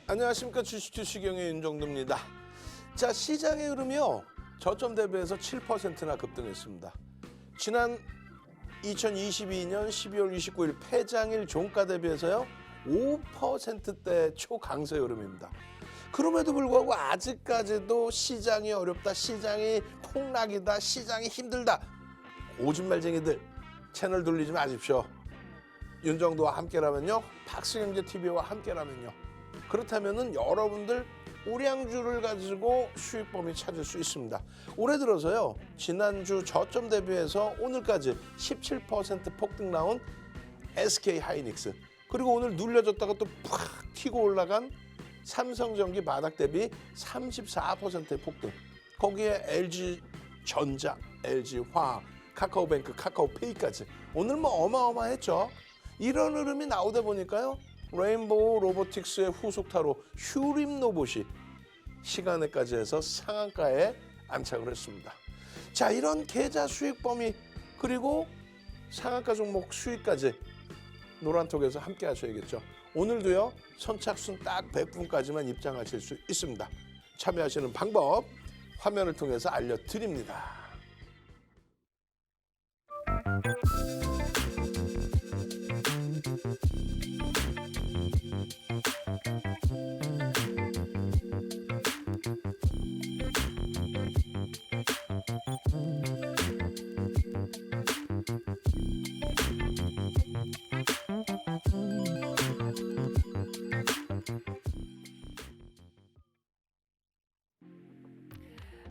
안녕하십니까. 주식투시경의 윤정두입니다. 자, 시장의 흐름이요. 저점 대비해서 7%나 급등했습니다. 지난 2022년 12월 29일 폐장일 종가 대비해서요. 5%대 초강세 흐름입니다. 그럼에도 불구하고 아직까지도 시장이 어렵다, 시장이 폭락이다, 시장이 힘들다. 오줌말쟁이들 채널 돌리지 마십시오. 윤정두와 함께라면요. 박스경제TV와 함께라면요. 그렇다면은 여러분들 우량주를 가지고 수익 범위 찾을 수 있습니다. 올해 들어서요. 지난주 저점 대비해서 오늘까지 17% 폭등 나온 SK하이닉스, 그리고 오늘 눌려졌다가 또 팍 튀고 올라간 삼성전기 바닥 대비 34%의 폭등. 거기에 LG전자, LG화학, 카카오뱅크, 카카오페이까지 오늘 뭐 어마어마했죠. 이런 흐름이 나오다 보니까요. 레인보우 로보틱스의 후속타로 휴림 로봇이 시간에까지 해서 상한가에 안착을 했습니다. 자, 이런 계좌 수익 범위 그리고 상한가 종목 수익까지 노란톡에서 함께 하셔야겠죠. 오늘도요. 선착순 딱 100분까지만 입장하실 수 있습니다. 참여하시는 방법 화면을 통해서 알려드립니다.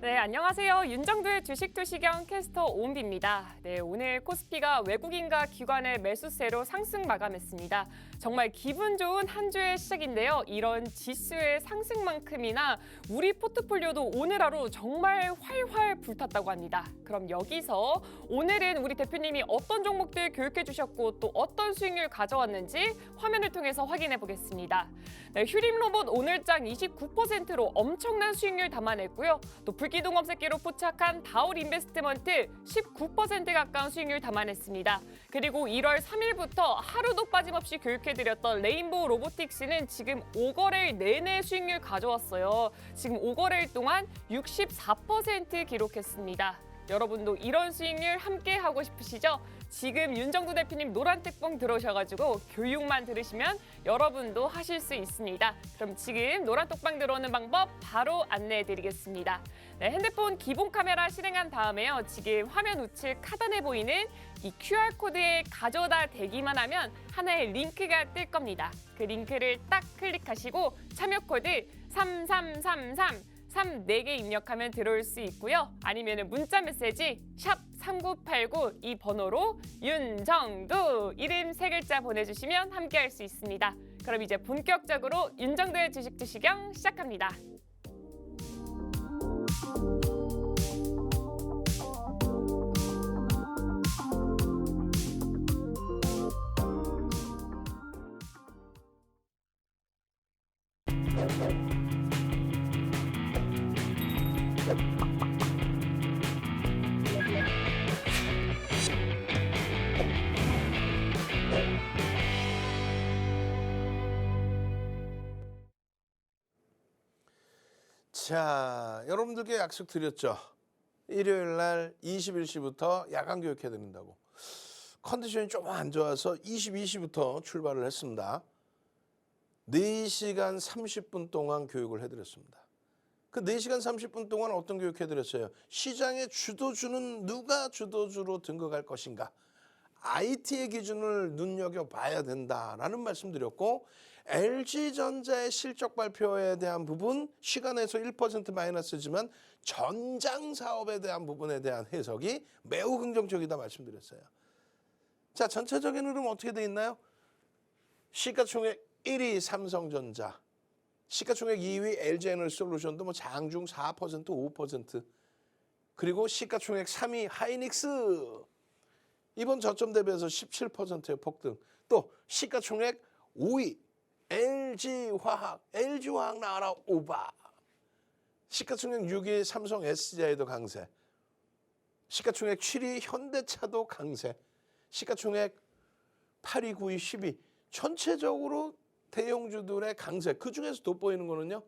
네, 안녕하세요. 윤정두의 주식투시경 캐스터 오은비입니다. 네, 오늘 코스피가 외국인과 기관의 매수세로 상승 마감했습니다. 정말 기분 좋은 한 주의 시작인데요. 이런 지수의 상승만큼이나 우리 포트폴리오도 오늘 하루 정말 활활 불탔다고 합니다. 그럼 여기서 오늘은 우리 대표님이 어떤 종목들 교육해 주셨고 또 어떤 수익률 가져왔는지 화면을 통해서 확인해 보겠습니다. 네, 휴림 로봇 오늘장 29%로 엄청난 수익률 담아냈고요. 또 불기둥 업체기로 포착한 다올 인베스트먼트 19% 가까운 수익률 담아냈습니다. 그리고 1월 3일부터 하루도 빠짐없이 교육해드렸던 레인보우 로보틱스는 지금 5거래일 내내 수익률 가져왔어요. 지금 5거래일 동안 64% 기록했습니다. 여러분도 이런 수익률 함께 하고 싶으시죠? 지금 윤정두 대표님 노란택봉 들어오셔가지고 교육만 들으시면 여러분도 하실 수 있습니다. 그럼 지금 노란톡방 들어오는 방법 바로 안내해드리겠습니다. 네, 핸드폰 기본 카메라 실행한 다음에요. 지금 화면 우측 하단에 보이는 이 QR코드에 가져다 대기만 하면 하나의 링크가 뜰 겁니다. 그 링크를 딱 클릭하시고 참여 코드 3333 4개 입력하면 들어올 수 있고요. 아니면 문자 메시지 샵 3989 이 번호로 윤정두 이름 3글자 보내주시면 함께할 수 있습니다. 그럼 이제 본격적으로 윤정두의 주식투시경 시작합니다. 자, 여러분들께 약속드렸죠. 일요일 날 21시부터 야간 교육해 드린다고. 컨디션이 좀 안 좋아서 22시부터 출발을 했습니다. 4시간 30분 동안 교육을 해드렸습니다. 그 4시간 30분 동안 어떤 교육 해드렸어요? 시장의 주도주는 누가 주도주로 등극할 것인가? IT의 기준을 눈여겨봐야 된다라는 말씀드렸고, LG전자의 실적 발표에 대한 부분 시간에서 1% 마이너스지만 전장 사업에 대한 부분에 대한 해석이 매우 긍정적이다 말씀드렸어요. 자, 전체적인 흐름 어떻게 돼 있나요? 시가총액 1위 삼성전자, 시가총액 2위 LG에너지솔루션도 뭐 장중 4%, 5%, 그리고 시가총액 3위 하이닉스 이번 저점 대비해서 17%의 폭등. 또 시가총액 5위 LG화학 나와라 오바. 시가총액 6위 삼성 SDI도 강세. 시가총액 7위 현대차도 강세. 시가총액 8위, 9위, 10위 전체적으로 대형주들의 강세, 그중에서 돋보이는 거는요.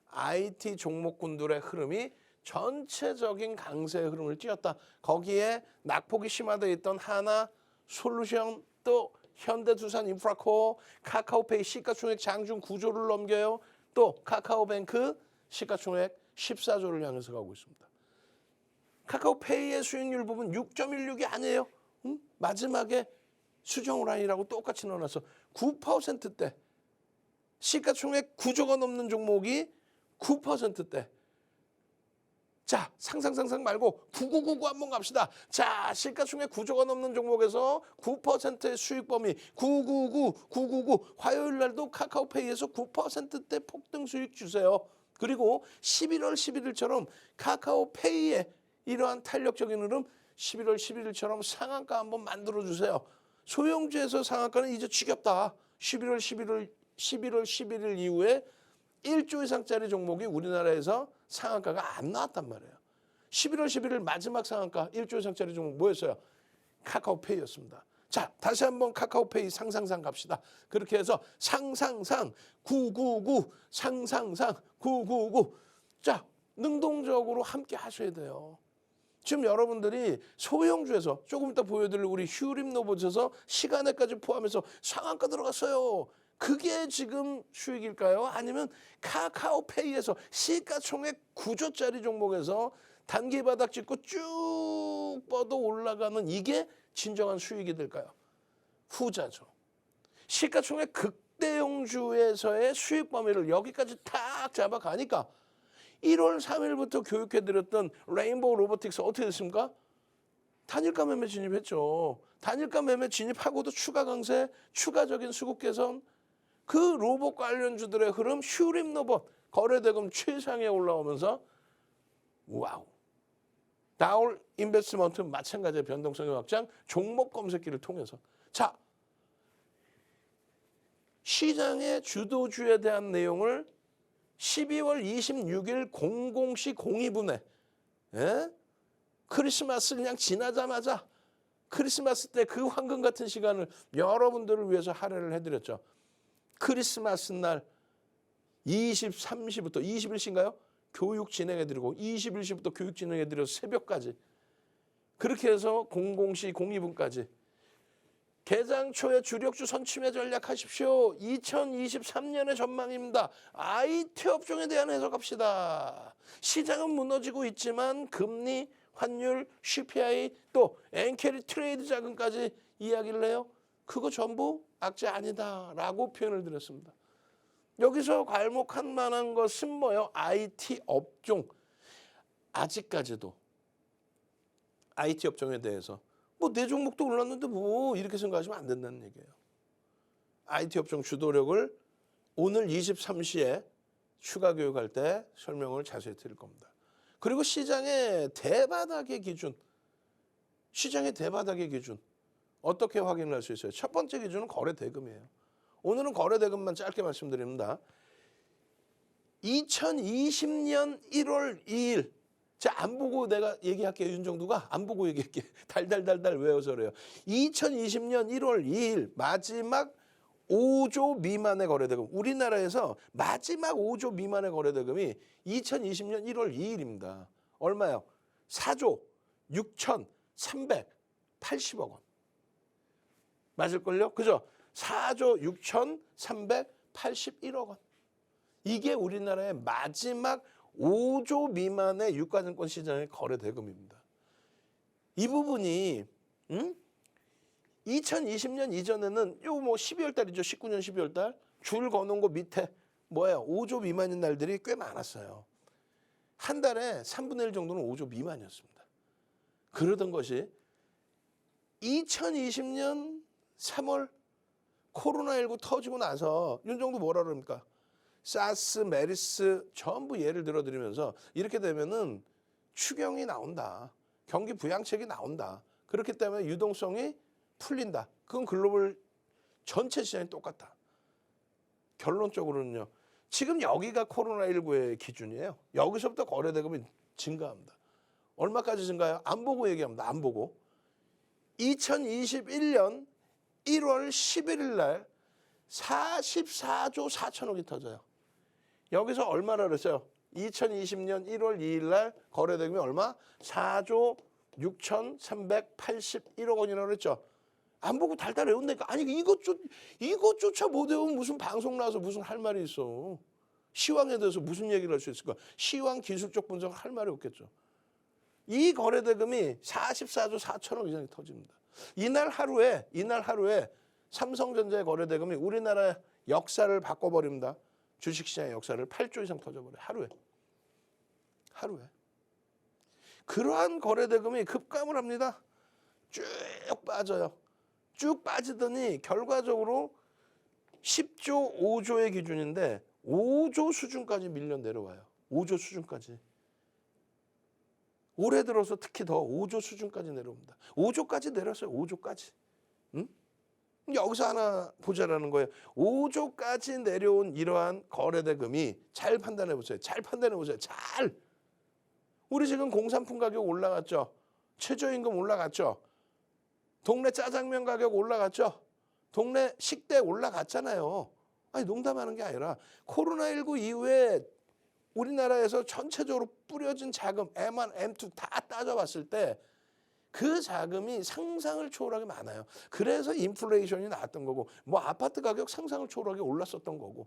IT 종목군들의 흐름이 전체적인 강세의 흐름을 띄었다. 거기에 낙폭이 심화되어 있던 하나, 솔루션, 또 현대두산인프라코어, 카카오페이 시가총액 장중 9조를 넘겨요. 또 카카오뱅크 시가총액 14조를 향해서 가고 있습니다. 카카오페이의 수익률 부분 6.16이 아니에요. 마지막에 수정 라인이라고 똑같이 넣어놨어. 9%대. 시가총액 9조가 넘는 종목이 9%대. 자, 상상 말고 9999 한번 갑시다. 자, 시가총액 9조가 넘는 종목에서 9%의 수익 범위 999 화요일 날도 카카오페이에서 9%대 폭등 수익 주세요. 그리고 11월 11일처럼 카카오페이에 이러한 탄력적인 흐름 11월 11일처럼 상한가 한번 만들어 주세요. 소형주에서 상한가는 이제 지겹다. 11월 11일 이후에 1조 이상짜리 종목이 우리나라에서 상한가가 안 나왔단 말이에요. 11월 11일 마지막 상한가 1조 이상짜리 종목 뭐였어요? 카카오페이였습니다. 자, 다시 한번 카카오페이 상상상 갑시다. 그렇게 해서 상상상 999 상상상 999. 자, 능동적으로 함께 하셔야 돼요. 지금 여러분들이 소형주에서 조금 이따 보여드릴 우리 휴림로봇에서 시간에까지 포함해서 상한가 들어갔어요. 그게 지금 수익일까요? 아니면 카카오페이에서 시가총액 9조짜리 종목에서 단기 바닥 찍고 쭉 뻗어 올라가는 이게 진정한 수익이 될까요? 후자죠. 시가총액 극대형주에서의 수익 범위를 여기까지 탁 잡아가니까 1월 3일부터 교육해드렸던 레인보우 로보틱스 어떻게 됐습니까? 단일가 매매 진입했죠. 단일가 매매 진입하고도 추가 강세, 추가적인 수급 개선, 그 로봇 관련주들의 흐름, 휴림 로봇 거래대금 최상에 올라오면서 와우. 다올 인베스트먼트 마찬가지의 변동성의 확장, 종목 검색기를 통해서. 자, 시장의 주도주에 대한 내용을 12월 26일 00시 02분에 크리스마스 그냥 지나자마자 크리스마스 때 그 황금 같은 시간을 여러분들을 위해서 할애를 해드렸죠. 크리스마스 날 23시부터 21시인가요? 교육 진행해드리고 21시부터 교육 진행해드려서 새벽까지 그렇게 해서 00시 02분까지 개장 초에 주력주 선침해 전략하십시오. 2023년의 전망입니다. IT 업종에 대한 해석합시다. 시장은 무너지고 있지만 금리, 환율, CPI 또 엔캐리 트레이드 자금까지 이야기를 해요. 그거 전부 악재 아니다라고 표현을 드렸습니다. 여기서 괄목할 만한 것은 뭐예요? IT 업종. 아직까지도 IT 업종에 대해서 뭐 내 종목도 올랐는데 뭐 이렇게 생각하시면 안 된다는 얘기예요. IT 업종 주도력을 오늘 23시에 추가 교육할 때 설명을 자세히 드릴 겁니다. 그리고 시장의 대바닥의 기준, 어떻게 확인을 할 수 있어요? 첫 번째 기준은 거래대금이에요. 오늘은 거래대금만 짧게 말씀드립니다. 2020년 1월 2일 자, 안 보고 내가 얘기할게요. 윤정두가 안 보고 얘기할게. 달달달달 외워서 그래요. 2020년 1월 2일 마지막 5조 미만의 거래대금. 우리나라에서 마지막 5조 미만의 거래대금이 2020년 1월 2일입니다. 얼마요? 4조 6,380억 원. 맞을걸요? 그죠? 4조 6,381억 원. 이게 우리나라의 마지막 5조 미만의 유가증권 시장의 거래대금입니다. 이 부분이 2020년 이전에는 요 뭐 12월 달이죠. 19년 12월 달 줄 거놓은 거 밑에 뭐예요? 5조 미만인 날들이 꽤 많았어요. 한 달에 3분의 1 정도는 5조 미만이었습니다. 그러던 것이 2020년 3월 코로나19 터지고 나서 윤정도 뭐라 그럽니까? 사스, 메리스 전부 예를 들어드리면서 이렇게 되면은 추경이 나온다. 경기 부양책이 나온다. 그렇기 때문에 유동성이 풀린다. 그건 글로벌 전체 시장이 똑같다. 결론적으로는요. 지금 여기가 코로나19의 기준이에요. 여기서부터 거래대금이 증가합니다. 얼마까지 증가해요? 안 보고 얘기합니다. 안 보고. 2021년 1월 11일 날 44조 4천억이 터져요. 여기서 얼마나 그랬어요? 2020년 1월 2일 날 거래대금이 얼마? 4조 6,381억 원이라고 그랬죠. 안 보고 달달 외운다니까. 아니 이것조차 못 외우면 무슨 방송 나와서 무슨 할 말이 있어. 시황에 대해서 무슨 얘기를 할 수 있을까? 시황 기술적 분석 할 말이 없겠죠. 이 거래대금이 44조 4천억 이상이 터집니다. 이날 하루에 삼성전자의 거래대금이 우리나라 역사를 바꿔버립니다. 주식시장의 역사를 8조 이상 터져버려요. 하루에. 그러한 거래대금이 급감을 합니다. 쭉 빠져요. 쭉 빠지더니 결과적으로 10조 5조의 기준인데 5조 수준까지 밀려 내려와요. 5조 수준까지. 올해 들어서 특히 더 5조 수준까지 내려옵니다. 5조까지 내렸어요. 5조까지. 응? 여기서 하나 보자라는 거예요. 5조까지 내려온 이러한 거래대금이 잘 판단해 보세요. 잘. 우리 지금 공산품 가격 올라갔죠. 최저임금 올라갔죠. 동네 짜장면 가격 올라갔죠. 동네 식대 올라갔잖아요. 아니 농담하는 게 아니라 코로나19 이후에 우리나라에서 전체적으로 뿌려진 자금 M1, M2 다 따져봤을 때 그 자금이 상상을 초월하게 많아요. 그래서 인플레이션이 나왔던 거고 뭐 아파트 가격 상상을 초월하게 올랐었던 거고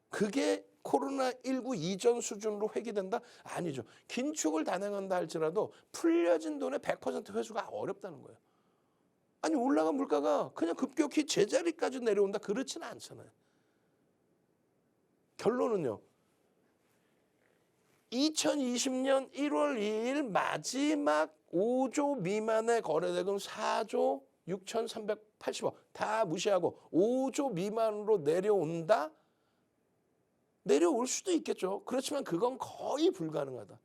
그게 코로나19 이전 수준으로 회귀된다? 아니죠. 긴축을 단행한다 할지라도 풀려진 돈의 100% 회수가 어렵다는 거예요. 아니 올라간 물가가 그냥 급격히 제자리까지 내려온다? 그렇지는 않잖아요. 결론은요. 2020년 1월 2일 마지막 5조 미만의 거래대금 4조 6,380억 다 무시하고 5조 미만으로 내려온다? 내려올 수도 있겠죠. 그렇지만 그건 거의 불가능하다.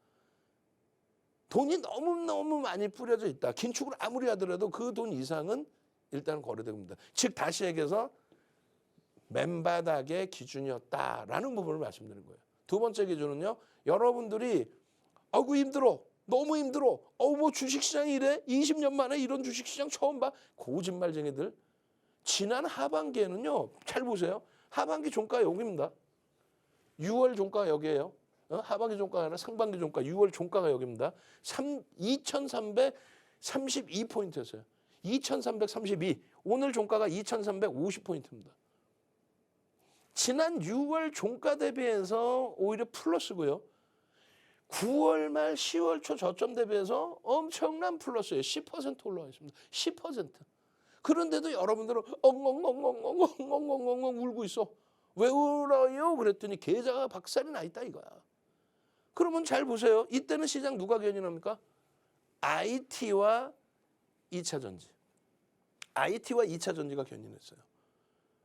돈이 너무너무 많이 뿌려져 있다. 긴축을 아무리 하더라도 그 돈 이상은 일단 거래대금입니다. 즉 다시 얘기해서 맨바닥의 기준이었다라는 부분을 말씀드린 거예요. 두 번째 기준은요. 여러분들이 아이고 힘들어. 너무 힘들어. 뭐 주식시장이 이래? 20년 만에 이런 주식시장 처음 봐. 거짓말쟁이들. 지난 하반기에는요. 잘 보세요. 하반기 종가 여기입니다. 6월 종가가 여기예요. 하반기 종가가 아니라 상반기 종가 6월 종가가 여기입니다. 2,332포인트였어요. 2,332. 오늘 종가가 2,350포인트입니다. 지난 6월 종가 대비해서 오히려 플러스고요. 9월 말 10월 초 저점 대비해서 엄청난 플러스예요. 10% 올라와 있습니다. 10%. 그런데도 여러분들은 엉엉엉엉엉엉엉엉엉 울고 있어. 왜 울어요? 그랬더니 계좌가 박살이 나 있다 이거야. 그러면 잘 보세요. 이때는 시장 누가 견인합니까? IT와 2차전지. IT와 2차전지가 견인했어요.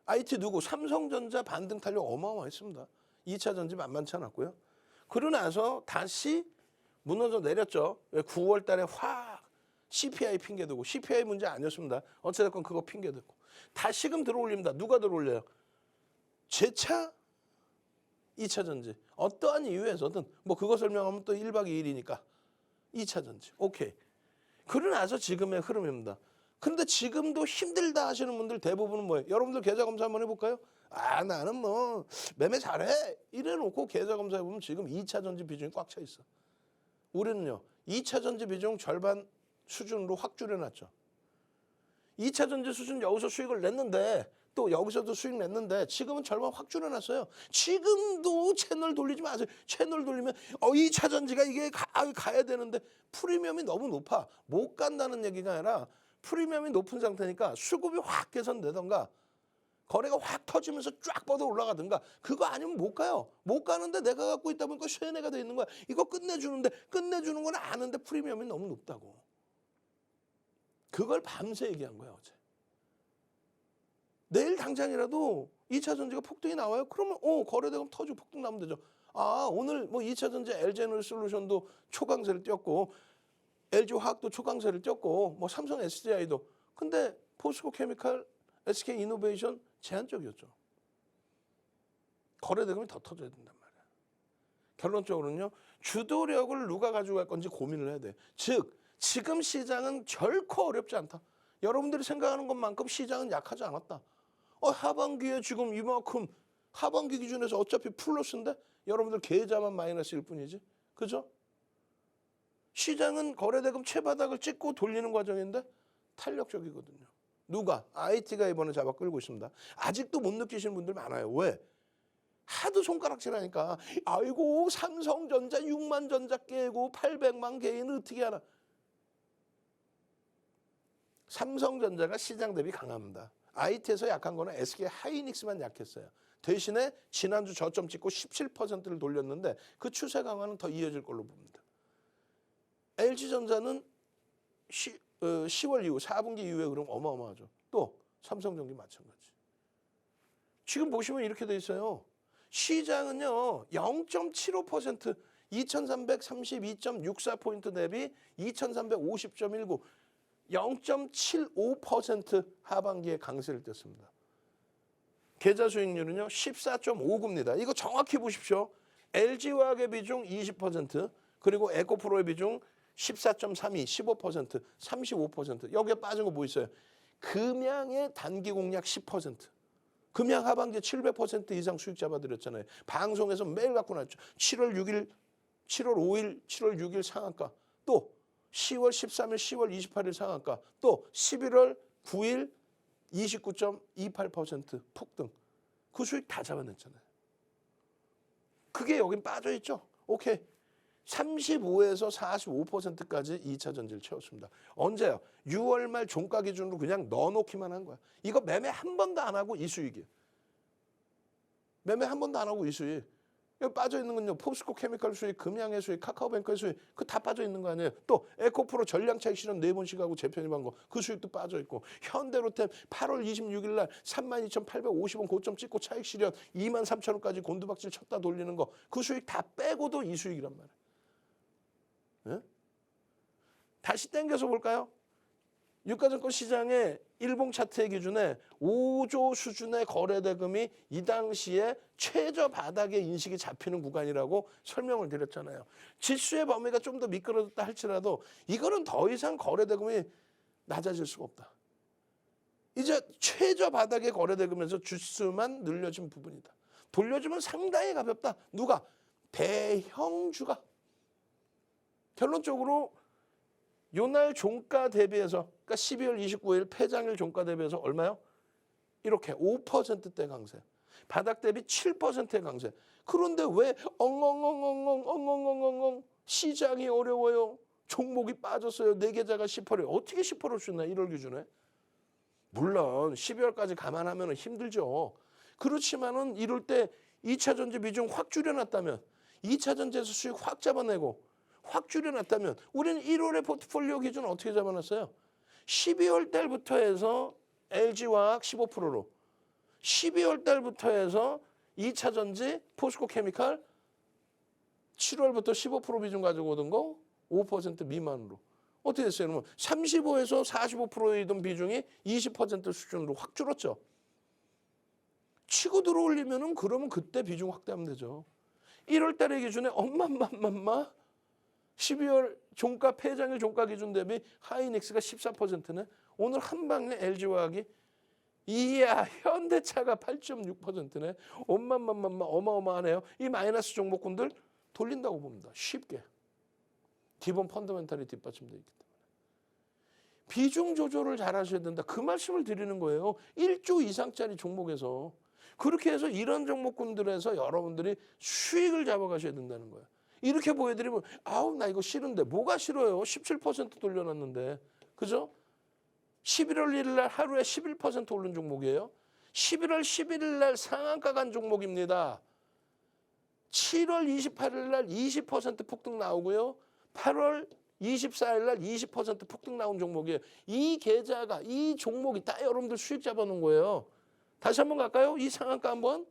IT 누구? 삼성전자 반등 탄력 어마어마했습니다. 2차전지 만만치 않았고요. 그러고 나서 다시 무너져 내렸죠. 9월 달에 확 CPI 핑계대고 CPI 문제 아니었습니다. 어찌됐건 그거 핑계대고 다시금 들어올립니다. 누가 들어올려요? 재차 2차전지. 어떠한 이유에서든 뭐 그거 설명하면 또 1박 2일이니까 2차전지. 오케이. 그러고 나서 지금의 흐름입니다. 근데 지금도 힘들다 하시는 분들 대부분은 뭐예요? 여러분들 계좌 검사 한번 해볼까요? 아 나는 뭐 매매 잘해 이래놓고 계좌 검사해보면 지금 2차전지 비중이 꽉 차 있어. 우리는요 2차전지 비중 절반 수준으로 확 줄여놨죠. 2차전지 수준 여기서 수익을 냈는데 또 여기서도 수익 냈는데 지금은 절반 확 줄여놨어요. 지금도 채널 돌리지 마세요. 채널 돌리면 2차전지가 이게 가야 되는데 프리미엄이 너무 높아. 못 간다는 얘기가 아니라 프리미엄이 높은 상태니까 수급이 확 개선되던가 거래가 확 터지면서 쫙 뻗어 올라가든가 그거 아니면 못 가요. 못 가는데 내가 갖고 있다 보니까 쇠뇌가 돼 있는 거야. 이거 끝내주는데 끝내주는 건 아는데 프리미엄이 너무 높다고. 그걸 밤새 얘기한 거야 어제. 내일 당장이라도 2차전지가 폭등이 나와요. 그러면 거래대금 터지고 폭등 나면 되죠. 아 오늘 뭐 2차전지 LG에너지솔루션도 초강세를 띄었고 LG화학도 초강세를 띄었고 뭐 삼성 SDI도 근데 포스코케미칼 SK이노베이션 제한적이었죠. 거래대금이 더 터져야 된단 말이야. 결론적으로는요. 주도력을 누가 가지고 갈 건지 고민을 해야 돼. 즉 지금 시장은 결코 어렵지 않다. 여러분들이 생각하는 것만큼 시장은 약하지 않았다. 하반기에 지금 이만큼 하반기 기준에서 어차피 플러스인데 여러분들 계좌만 마이너스일 뿐이지. 그죠? 시장은 거래대금 최바닥을 찍고 돌리는 과정인데 탄력적이거든요. 누가? IT가 이번에 잡아 끌고 있습니다. 아직도 못 느끼시는 분들 많아요. 왜? 하도 손가락질하니까 아이고 삼성전자 6만 전자 깨고 800만 개인 어떻게 하나. 삼성전자가 시장 대비 강합니다. IT에서 약한 거는 SK 하이닉스만 약했어요. 대신에 지난주 저점 찍고 17%를 돌렸는데 그 추세 강화는 더 이어질 걸로 봅니다. LG전자는 10월 이후 4분기 이후에 그럼 어마어마하죠. 또 삼성전기 마찬가지. 지금 보시면 이렇게 돼 있어요. 시장은요 0.75% 2332.64포인트 대비 2350.19 0.75% 하반기에 강세를 띄었습니다. 계좌 수익률은요 14.59입니다. 이거 정확히 보십시오. LG화학의 비중 20%, 그리고 에코프로의 비중 14.32, 15%, 35%. 여기에 빠진 거 뭐 있어요? 금양의 단기 공략 10%. 금양 하반기에 700% 이상 수익 잡아드렸잖아요. 방송에서 매일 갖고 나왔죠. 7월 6일, 7월 5일, 7월 6일 상한가. 또 10월 13일, 10월 28일 상한가. 또 11월 9일 29.28% 폭등. 그 수익 다 잡아냈잖아요. 그게 여긴 빠져있죠. 오케이. 35에서 45%까지 2차 전지를 채웠습니다. 언제요? 6월 말 종가 기준으로 그냥 넣어놓기만 한 거야. 이거 매매 한 번도 안 하고 이 수익이에요. 매매 한 번도 안 하고 이 수익. 여기 빠져있는 건요. 포스코 케미칼 수익, 금양의 수익, 카카오뱅크의 수익. 그거 다 빠져있는 거 아니에요. 또 에코프로 전량차익 실현 4번씩 하고 재편입한 거. 그 수익도 빠져있고. 현대로템 8월 26일 날 32,850원 고점 찍고 차익 실현 23,000원까지 곤두박질 쳤다 돌리는 거. 그 수익 다 빼고도 이 수익이란 말이에요. 네? 다시 땡겨서 볼까요? 유가증권 시장의 일봉 차트의 기준에 5조 수준의 거래대금이 이 당시에 최저 바닥의 인식이 잡히는 구간이라고 설명을 드렸잖아요. 지수의 범위가 좀 더 미끄러졌다 할지라도 이거는 더 이상 거래대금이 낮아질 수가 없다. 이제 최저 바닥의 거래대금에서 주수만 늘려진 부분이다. 돌려주면 상당히 가볍다. 누가? 대형주가. 결론적으로 요날 종가 대비해서, 그러니까 12월 29일 폐장일 종가 대비해서 얼마요? 이렇게 5%대 강세. 바닥 대비 7%의 강세. 그런데 왜 엉엉엉엉엉엉엉엉엉 시장이 어려워요. 종목이 빠졌어요. 내 계좌가 10%예요. 어떻게 10%를 수 있나 1월 기준에? 물론 12월까지 감안하면 힘들죠. 그렇지만은 이럴 때 2차 전지 비중 확 줄여놨다면, 2차 전지에서 수익 확 잡아내고 확 줄여놨다면 우리는 1월의 포트폴리오 기준 어떻게 잡아놨어요? 12월 달부터 해서 LG화학 15%로 12월 달부터 해서 2차 전지 포스코 케미칼 7월부터 15% 비중 가지고 오던 거 5% 미만으로. 어떻게 됐어요? 그러면 35에서 45%이던 비중이 20% 수준으로 확 줄었죠. 치고 들어올리면은 그러면 그때 비중 확대하면 되죠. 1월 달의 기준에 엄마맘맘마 12월 종가 폐장일 종가 기준 대비 하이닉스가 14%네. 오늘 한방에 LG화학이 이야 현대차가 8.6%네. 엄마맘맘마 어마어마하네요. 이 마이너스 종목군들 돌린다고 봅니다. 쉽게. 기본 펀더멘탈이 뒷받침되어 있기 때문에. 비중 조절을 잘 하셔야 된다. 그 말씀을 드리는 거예요. 1조 이상짜리 종목에서. 그렇게 해서 이런 종목군들에서 여러분들이 수익을 잡아가셔야 된다는 거예요. 이렇게 보여드리면 아우 나 이거 싫은데. 뭐가 싫어요? 17% 돌려놨는데. 그죠? 11월 1일 날 하루에 11% 오른 종목이에요. 11월 11일 날 상한가 간 종목입니다. 7월 28일 날 20% 폭등 나오고요. 8월 24일 날 20% 폭등 나온 종목이에요. 이 계좌가, 이 종목이 다 여러분들 수익 잡아놓은 거예요. 다시 한번 갈까요? 이 상한가 한번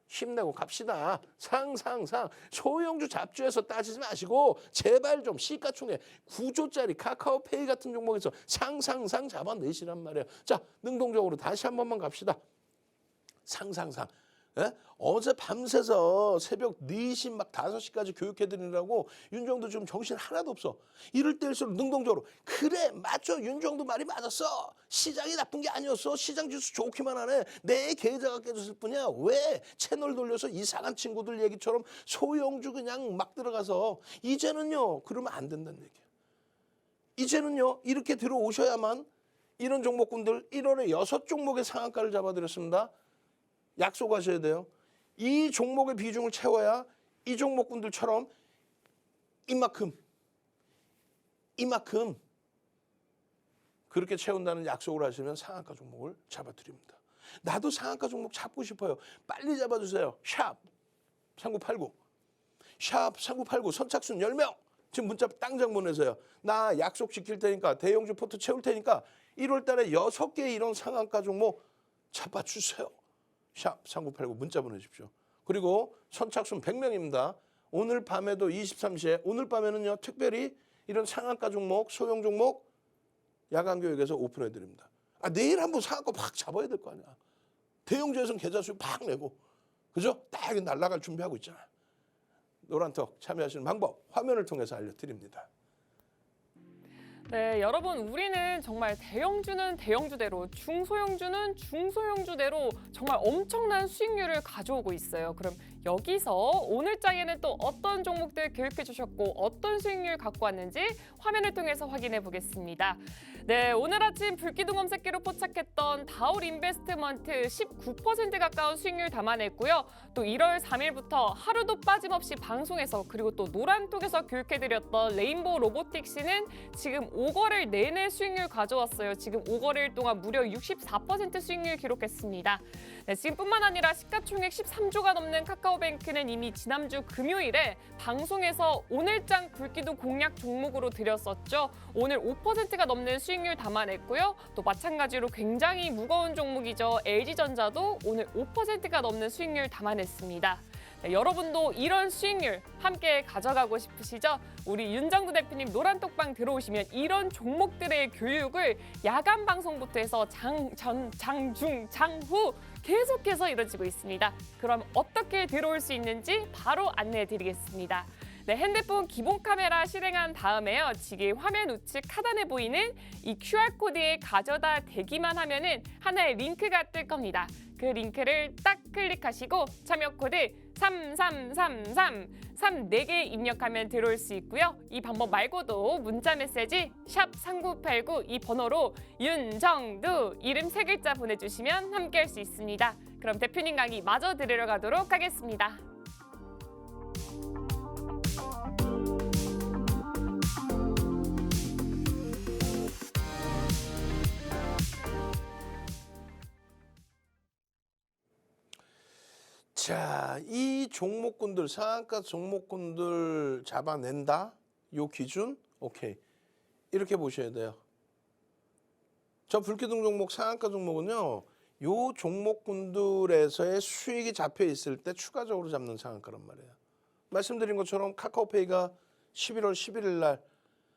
힘내고 갑시다. 상상상 소형주 잡주에서 따지지 마시고 제발 좀 시가총액 9조짜리 카카오페이 같은 종목에서 상상상 잡아내시란 말이에요. 자, 능동적으로 다시 한 번만 갑시다. 상상상. 예? 어제 밤새서 새벽 4시 막 5시까지 교육해드리느라고 윤정도 지금 정신 하나도 없어. 이럴 때일수록 능동적으로 그래 맞죠. 윤정도 말이 맞았어. 시장이 나쁜 게 아니었어. 시장 지수 좋기만 하네. 내 계좌가 깨졌을 뿐이야. 왜 채널 돌려서 이상한 친구들 얘기처럼 소형주 그냥 막 들어가서 이제는요. 그러면 안 된다는 얘기야. 이제는요. 이렇게 들어오셔야만 이런 종목군들 1월에 6종목의 상한가를 잡아드렸습니다. 약속하셔야 돼요. 이 종목의 비중을 채워야 이 종목군들처럼 이만큼 그렇게 채운다는 약속을 하시면 상한가 종목을 잡아드립니다. 나도 상한가 종목 잡고 싶어요. 빨리 잡아주세요. 샵 3989 샵 3989 선착순 10명 지금 문자 당장 보내세요. 나 약속 지킬 테니까 대형주 포트 채울 테니까 1월 달에 6개 이런 상한가 종목 잡아주세요. 샵 3989 문자 보내십시오. 그리고 선착순 100명입니다. 오늘 밤에도 23시에 오늘 밤에는요. 특별히 이런 상한가 종목, 소형 종목 야간 교육에서 오픈해 드립니다. 내일 한번 상한가 팍 잡아야 될 거 아니야. 대형주에서는 계좌 수익 팍 내고 그죠? 딱 날아갈 준비하고 있잖아. 노란톡 참여하시는 방법 화면을 통해서 알려드립니다. 네, 여러분 우리는 정말 대형주는 대형주대로 중소형주는 중소형주대로 정말 엄청난 수익률을 가져오고 있어요. 그럼 여기서 오늘장에는 또 어떤 종목들 교육해 주셨고 어떤 수익률 갖고 왔는지 화면을 통해서 확인해 보겠습니다. 네, 오늘 아침 불기둥 검색기로 포착했던 다올 인베스트먼트 19% 가까운 수익률 담아냈고요. 또 1월 3일부터 하루도 빠짐없이 방송에서 그리고 또 노란톡에서 교육해드렸던 레인보우 로보틱스는 지금 5거래일 내내 수익률 가져왔어요. 지금 5거래일 동안 무려 64% 수익률 기록했습니다. 네, 지금뿐만 아니라 시가총액 13조가 넘는 카카오뱅크는 이미 지난주 금요일에 방송에서 오늘장 불기둥 공략 종목으로 드렸었죠. 오늘 5%가 넘는 수익률 담아냈고요. 또 마찬가지로 굉장히 무거운 종목이죠. LG전자도 오늘 5%가 넘는 수익률 담아냈습니다. 네, 여러분도 이런 수익률 함께 가져가고 싶으시죠? 우리 윤정두 대표님 노란톡방 들어오시면 이런 종목들의 교육을 야간 방송부터 해서 장, 중, 장후 계속해서 이루어지고 있습니다. 그럼 어떻게 들어올 수 있는지 바로 안내해 드리겠습니다. 네, 핸드폰 기본 카메라 실행한 다음에요. 지금 화면 우측 하단에 보이는 이 QR코드에 가져다 대기만 하면은 하나의 링크가 뜰 겁니다. 그 링크를 딱 클릭하시고 참여 코드 3333 34개 입력하면 들어올 수 있고요. 이 방법 말고도 문자 메시지 샵 3989 이 번호로 윤정두 이름 3글자 보내주시면 함께할 수 있습니다. 그럼 대표님 강의 마저 들으러 가도록 하겠습니다. 자, 이 종목군들 상한가 종목군들 잡아낸다. 요 기준 오케이 이렇게 보셔야 돼요. 저 불기둥 종목 상한가 종목은요. 요 종목군들에서의 수익이 잡혀 있을 때 추가적으로 잡는 상한가란 말이에요. 말씀드린 것처럼 카카오페이가 11월 11일 날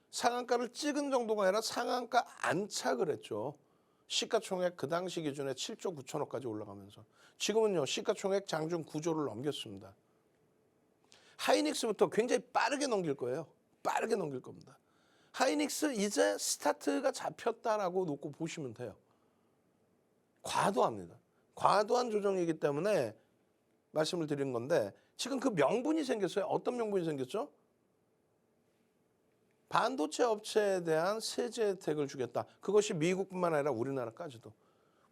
상한가를 찍은 정도가 아니라 상한가 안착을 했죠. 시가총액 그 당시 기준에 7조 9천억까지 올라가면서 지금은요 시가총액 장중 9조를 넘겼습니다. 하이닉스부터 굉장히 빠르게 넘길 거예요. 빠르게 넘길 겁니다. 하이닉스 이제 스타트가 잡혔다라고 놓고 보시면 돼요. 과도합니다. 과도한 조정이기 때문에 말씀을 드리는 건데 지금 그 명분이 생겼어요. 어떤 명분이 생겼죠? 반도체 업체에 대한 세제 혜택을 주겠다. 그것이 미국뿐만 아니라 우리나라까지도.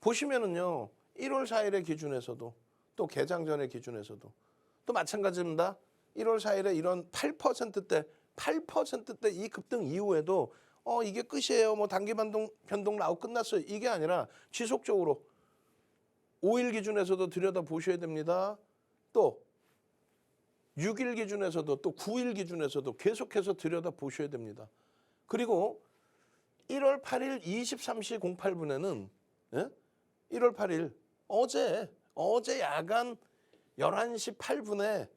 보시면은요. 1월 4일의 기준에서도 또 개장 전의 기준에서도 또 마찬가지입니다. 1월 4일에 이런 8%대 이 급등 이후에도 이게 끝이에요. 뭐 단기 변동 나오고 끝났어요. 이게 아니라 지속적으로 5일 기준에서도 들여다 보셔야 됩니다. 또 6일 기준에서도 또 9일 기준에서도 계속해서 들여다 보셔야 됩니다. 그리고 1월 8일 23시 08분에는 1월 8일 어제 야간 11시 8분에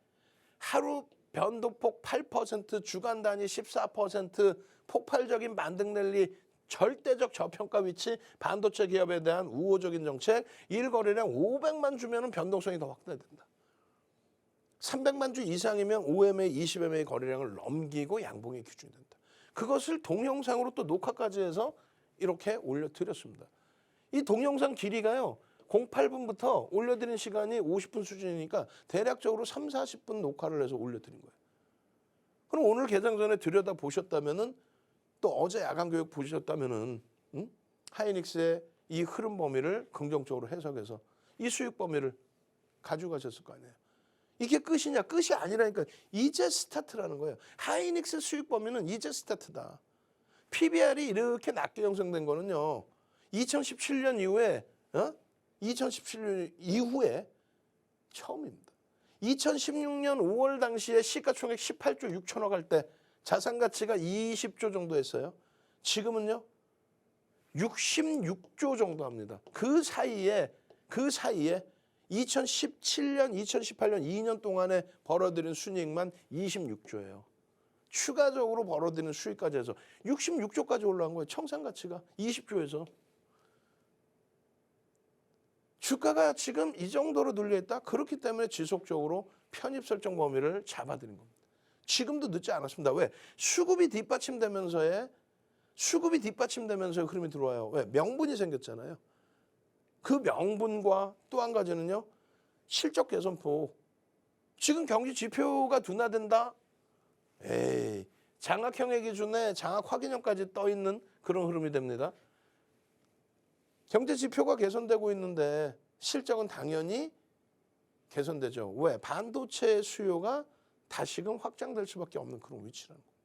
하루 변동폭 8% 주간 단위 14% 폭발적인 만등 랠리 절대적 저평가 위치, 반도체 기업에 대한 우호적인 정책, 일거래량 500만 주면은 변동성이 더 확대된다. 300만 주 이상이면 5MA, 20MA 거래량을 넘기고 양봉의 기준이 된다. 그것을 동영상으로 또 녹화까지 해서 이렇게 올려드렸습니다. 이 동영상 길이가요. 08분부터 올려드린 시간이 50분 수준이니까 대략적으로 3, 40분 녹화를 해서 올려드린 거예요. 그럼 오늘 개장 전에 들여다 보셨다면은 또 어제 야간 교육 보셨다면은 하이닉스의 이 흐름 범위를 긍정적으로 해석해서 이 수익 범위를 가져가셨을 거 아니에요. 이게 끝이냐? 끝이 아니라니까. 이제 스타트라는 거예요. 하이닉스 수익 범위는 이제 스타트다. PBR이 이렇게 낮게 형성된 거는요. 2017년 이후에 2017년 이후에 처음입니다. 2016년 5월 당시에 시가총액 18조 6천억 할 때 자산 가치가 20조 정도 했어요. 지금은요. 66조 정도 합니다. 그 사이에 2017년, 2018년 2년 동안에 벌어들인 순이익만 26조예요. 추가적으로 벌어들이는 수익까지 해서 66조까지 올라간 거예요. 청산 가치가 20조에서. 주가가 지금 이 정도로 눌려있다. 그렇기 때문에 지속적으로 편입 설정 범위를 잡아드린 겁니다. 지금도 늦지 않았습니다. 왜? 수급이 뒷받침되면서의 흐름이 들어와요. 왜? 명분이 생겼잖아요. 그 명분과 또 한 가지는요. 실적 개선폭. 지금 경기 지표가 둔화된다. 에이, 장악형의 기준에 장악 확인형까지 떠 있는 그런 흐름이 됩니다. 경제 지표가 개선되고 있는데 실적은 당연히 개선되죠. 왜? 반도체 수요가 다시금 확장될 수밖에 없는 그런 위치라는 겁니다.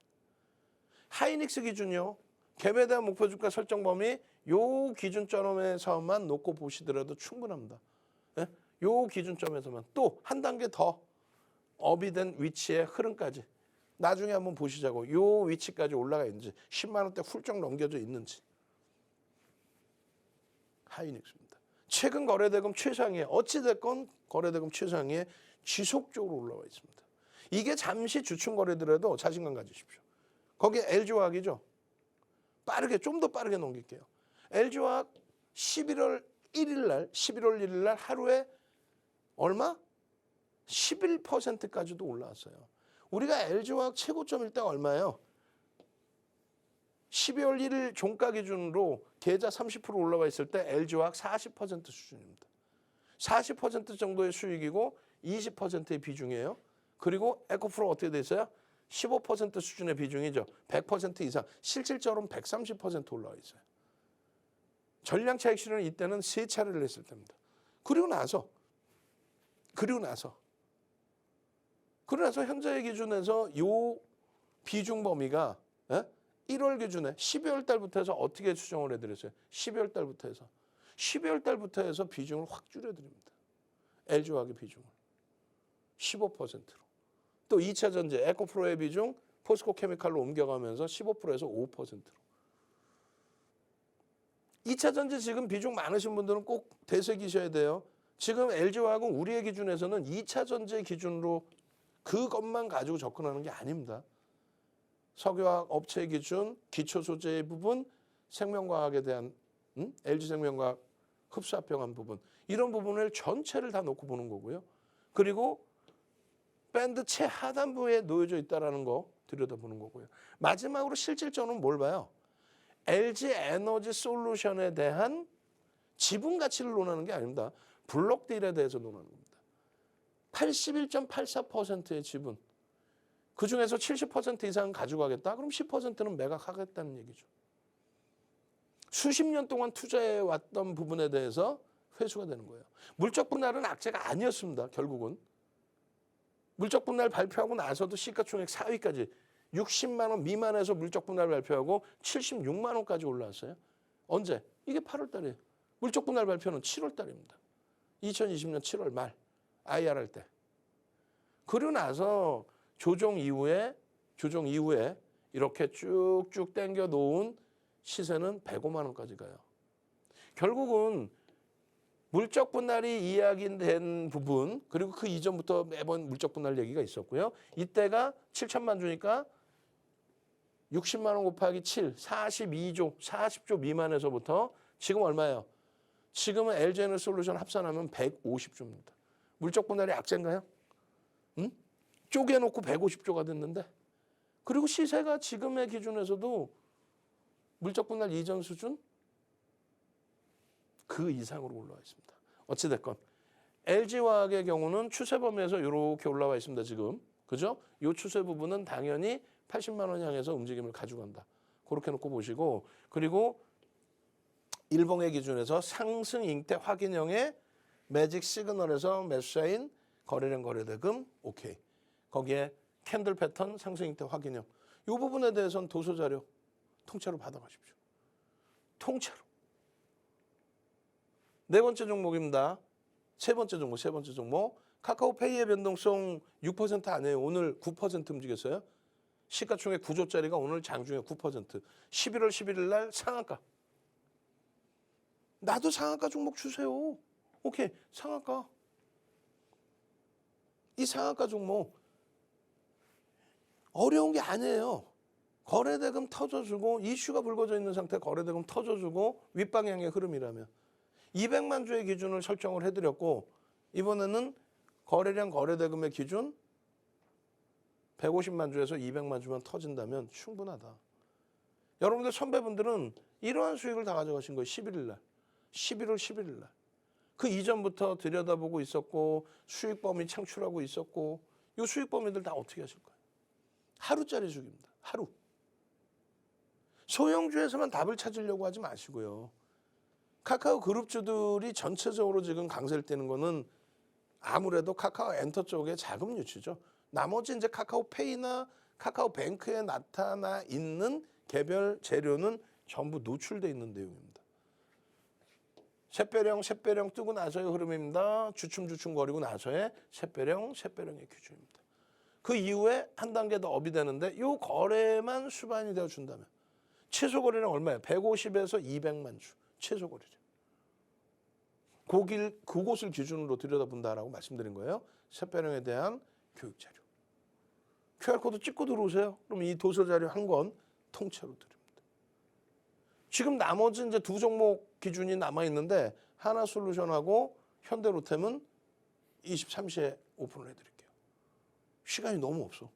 하이닉스 기준이요. 갭에 대한 목표 주가 설정 범위 요 기준점에서만 놓고 보시더라도 충분합니다. 예? 요 기준점에서만 또 한 단계 더 업이 된 위치의 흐름까지 나중에 한번 보시자고. 요 위치까지 올라가 있는지 10만 원대 훌쩍 넘겨져 있는지. 하이닉스입니다. 최근 거래대금 최상위에 어찌됐건 거래대금 최상위에 지속적으로 올라와 있습니다. 이게 잠시 주춤 거래더라도 자신감 가지십시오. 거기에 LG화학이죠. 좀 더 빠르게 넘길게요. LG화학 11월 1일 날 하루에 얼마? 11%까지도 올라왔어요. 우리가 LG화학 최고점일 때가 얼마예요? 12월 1일 종가 기준으로 계좌 30% 올라와 있을 때 LG화학 40% 수준입니다. 40% 정도의 수익이고 20%의 비중이에요. 그리고 에코프로 어떻게 돼 있어요? 15% 수준의 비중이죠. 100% 이상. 실질적으로는 130% 올라와 있어요. 전량 차익 실현은 이때는 3차례를 했을 때입니다. 그리고 나서 현재의 기준에서 요 비중 범위가 1월 기준에 12월 달부터 해서 어떻게 수정을 해드렸어요? 12월 달부터 해서 비중을 확 줄여드립니다. LG화학의 비중을 15%로. 또 2차 전지 에코프로의 비중 포스코 케미칼로 옮겨가면서 15%에서 5%로. 2차 전지 지금 비중 많으신 분들은 꼭 되새기셔야 돼요. 지금 LG화학은 우리의 기준에서는 2차 전지 기준으로 그것만 가지고 접근하는 게 아닙니다. 석유화학 업체 기준, 기초 소재의 부분, 생명과학에 대한 LG생명과학 흡수합병한 부분, 이런 부분을 전체를 다 놓고 보는 거고요. 그리고 밴드 최하단부에 놓여져 있다는 거 들여다보는 거고요. 마지막으로 실질적으로는 뭘 봐요? LG 에너지 솔루션에 대한 지분 가치를 논하는 게 아닙니다. 블록딜에 대해서 논하는 겁니다. 81.84%의 지분. 그중에서 70% 이상은 가져가겠다? 그럼 10%는 매각하겠다는 얘기죠. 수십 년 동안 투자해왔던 부분에 대해서 회수가 되는 거예요. 물적 분할은 악재가 아니었습니다. 결국은. 물적 분할 발표하고 나서도 시가총액 4위까지 60만 원 미만에서 물적 분할 발표하고 76만 원까지 올라왔어요. 언제? 이게 8월 달이에요. 물적 분할 발표는 7월 달입니다. 2020년 7월 말 IR 할 때. 그러고 나서 조정 이후에 이렇게 쭉쭉 당겨 놓은 시세는 105만 원까지 가요. 결국은 물적 분할이 이야기된 부분, 그리고 그 이전부터 매번 물적 분할 얘기가 있었고요. 이때가 7천만 주니까 60만 원 곱하기 7, 42조, 40조 미만에서부터 지금 얼마예요? 지금은 LG에너솔루션 합산하면 150조입니다. 물적 분할이 약재인가요? 응? 쪼개놓고 150조가 됐는데, 그리고 시세가 지금의 기준에서도 물적 분할 이전 수준 그 이상으로 올라와 있습니다. 어찌됐건 LG화학의 경우는 추세 범위에서 이렇게 올라와 있습니다. 지금 그죠? 이 추세 부분은 당연히 80만 원 향해서 움직임을 가져간다. 그렇게 놓고 보시고, 그리고 일봉의 기준에서 상승 잉태 확인형의 매직 시그널에서 매수자인 거래량 거래대금 오케이. 거기에 캔들 패턴 상승 잉태 확인형. 이 부분에 대해서는 도서 자료 통째로 받아가십시오. 통째로. 네 번째 종목입니다. 세 번째 종목. 카카오페이의 변동성 6% 안에요. 오늘 9% 움직였어요. 시가총액 9조짜리가 오늘 장중에 9%. 11월 11일 날 상한가. 나도 상한가 종목 주세요. 오케이, 상한가. 이 상한가 종목 어려운 게 아니에요. 거래대금 터져주고 이슈가 불거져 있는 상태 거래대금 터져주고 윗방향의 흐름이라면 200만 주의 기준을 설정을 해드렸고, 이번에는 거래량 거래대금의 기준 150만 주에서 200만 주만 터진다면 충분하다. 여러분들 선배분들은 이러한 수익을 다 가져가신 거예요. 11일 날. 11월 11일 날. 그 이전부터 들여다보고 있었고 수익 범위 창출하고 있었고, 이 수익 범위들 다 어떻게 하실 거예요? 하루짜리 수익입니다. 하루. 소형주에서만 답을 찾으려고 하지 마시고요. 카카오 그룹주들이 전체적으로 지금 강세를 띠는 거는 아무래도 카카오 엔터 쪽의 자금 유치죠. 나머지 이제 카카오페이나 카카오뱅크에 나타나 있는 개별 재료는 전부 노출돼 있는 내용입니다. 샛별형 뜨고 나서의 흐름입니다. 주춤거리고 나서의 샛별형의 기준입니다. 그 이후에 한 단계 더 업이 되는데 이 거래만 수반이 되어 준다면 최소 거래량 얼마예요? 150에서 200만 주 최소 거래량. 그곳을 기준으로 들여다본다라고 말씀드린 거예요. 샛별형에 대한 교육 자료. QR코드 찍고 들어오세요. 그럼 이 도서 자료 한 권 통째로 드립니다. 지금 나머지 이제 두 종목 기준이 남아 있는데 하나솔루션하고 현대로템은 23시에 오픈을 해드릴게요. 시간이 너무 없어.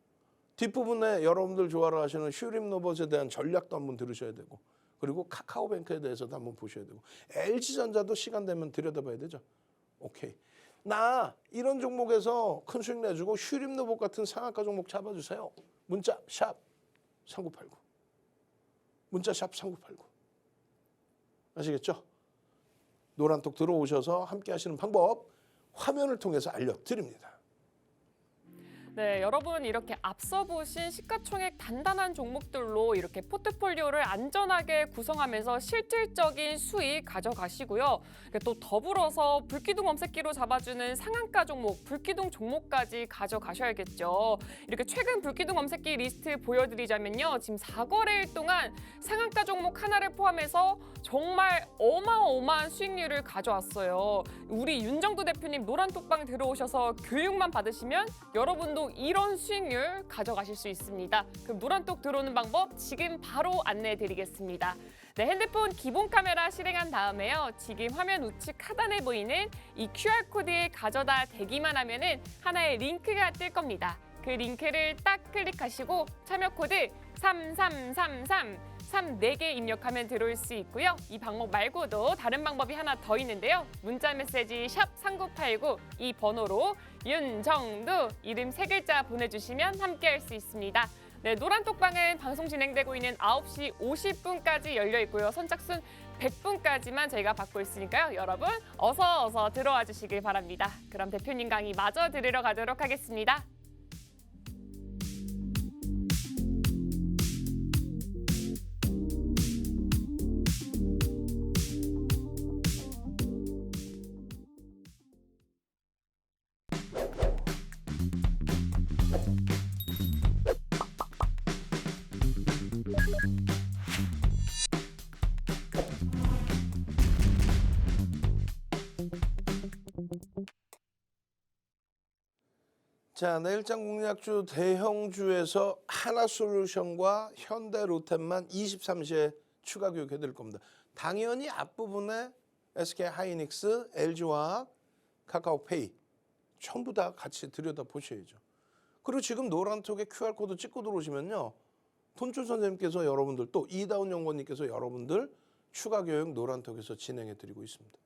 뒷부분에 여러분들 좋아를 하시는 슈림로봇에 대한 전략도 한번 들으셔야 되고, 그리고 카카오뱅크에 대해서도 한번 보셔야 되고, LG전자도 시간 되면 들여다봐야 되죠. 오케이. 나 이런 종목에서 큰 수익 내주고 슈림로봇 같은 상한가 종목 잡아주세요. 문자 샵 3989. 문자 샵 3989. 아시겠죠? 노란톡 들어오셔서 함께 하시는 방법 화면을 통해서 알려드립니다. 네, 여러분 이렇게 앞서 보신 시가총액 단단한 종목들로 이렇게 포트폴리오를 안전하게 구성하면서 실질적인 수익 가져가시고요. 또 더불어서 불기둥 엄새끼로 잡아주는 상한가 종목, 불기둥 종목까지 가져가셔야겠죠. 이렇게 최근 불기둥 엄새끼 리스트 보여드리자면요. 지금 4거래일 동안 상한가 종목 하나를 포함해서 정말 어마어마한 수익률을 가져왔어요. 우리 윤정도 대표님 노란톡방 들어오셔서 교육만 받으시면 여러분도 이런 수익률 가져가실 수 있습니다. 그럼 노란톡 들어오는 방법 지금 바로 안내해 드리겠습니다. 네, 핸드폰 기본 카메라 실행한 다음에요. 지금 화면 우측 하단에 보이는 이 QR코드에 가져다 대기만 하면은 하나의 링크가 뜰 겁니다. 그 링크를 딱 클릭하시고 참여 코드 3333 4개 입력하면 들어올 수 있고요. 이 방법 말고도 다른 방법이 하나 더 있는데요. 문자 메시지 샵 3989 이 번호로 윤정두 이름 3글자 보내주시면 함께할 수 있습니다. 네, 노란톡방은 방송 진행되고 있는 9시 50분까지 열려 있고요. 선착순 100분까지만 저희가 받고 있으니까요. 여러분 어서 들어와 주시길 바랍니다. 그럼 대표님 강의 마저 들으러 가도록 하겠습니다. 자, 내일장 공략주 대형주에서 하나솔루션과 현대로템만 23시에 추가 교육해드릴 겁니다. 당연히 앞부분에 SK하이닉스, LG화학, 카카오페이 전부 다 같이 들여다보셔야죠. 그리고 지금 노란톡에 QR코드 찍고 들어오시면요. 돈줄 선생님께서 여러분들 또 이다운 연구원님께서 여러분들 추가 교육 노란톡에서 진행해드리고 있습니다.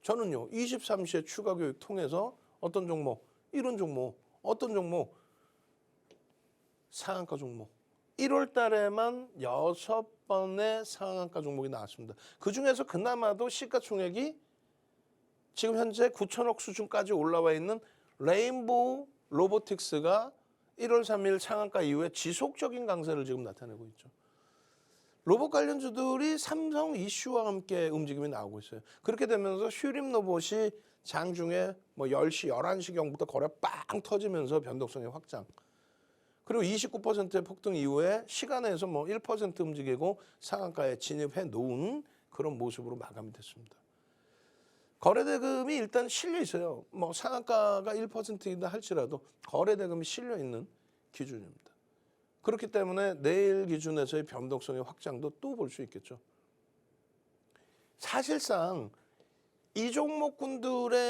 저는요. 23시에 추가 교육 통해서 어떤 종목, 이런 종목, 어떤 종목, 상한가 종목. 1월 달에만 6번의 상한가 종목이 나왔습니다. 그중에서 그나마도 시가총액이 지금 현재 9천억 수준까지 올라와 있는 레인보우 로보틱스가 1월 3일 상한가 이후에 지속적인 강세를 지금 나타내고 있죠. 로봇 관련주들이 삼성 이슈와 함께 움직임이 나오고 있어요. 그렇게 되면서 휴림 로봇이 장중에 뭐 10시, 11시경부터 거래 빵 터지면서 변동성의 확장. 그리고 29%의 폭등 이후에 시간에서 뭐 1% 움직이고 상한가에 진입해 놓은 그런 모습으로 마감이 됐습니다. 거래대금이 일단 실려 있어요. 뭐 상한가가 1%이다 할지라도 거래대금이 실려 있는 기준입니다. 그렇기 때문에 내일 기준에서의 변동성의 확장도 또 볼 수 있겠죠. 사실상 이 종목군들의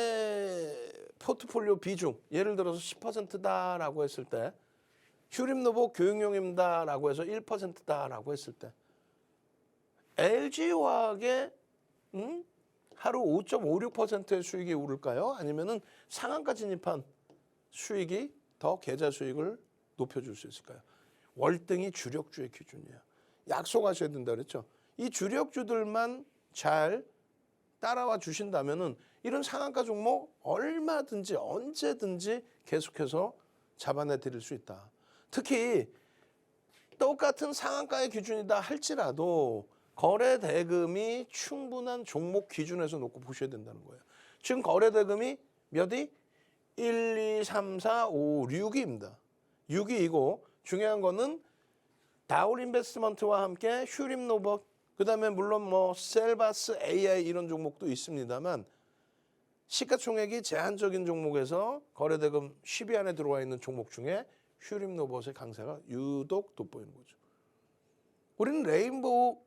포트폴리오 비중, 예를 들어서 10%다라고 했을 때, 휴림로봇 교육용입니다라고 해서 1%다라고 했을 때, LG화학의 하루 5.56%의 수익이 오를까요? 아니면은 상한가 진입한 수익이 더 계좌 수익을 높여줄 수 있을까요? 월등히 주력주의 기준이에요. 약속하셔야 된다 그랬죠. 이 주력주들만 잘 따라와 주신다면은 이런 상한가 종목 얼마든지 언제든지 계속해서 잡아내 드릴 수 있다. 특히 똑같은 상한가의 기준이다 할지라도 거래 대금이 충분한 종목 기준에서 놓고 보셔야 된다는 거예요. 지금 거래 대금이 몇이? 1, 2, 3, 4, 5, 6위입니다. 6위이고 중요한 거는 다울 인베스트먼트와 함께 휴림 로봇, 그다음에 물론 뭐 셀바스 AI 이런 종목도 있습니다만 시가총액이 제한적인 종목에서 거래대금 10위 안에 들어와 있는 종목 중에 휴림 로봇의 강세가 유독 돋보이는 거죠. 우리는 레인보우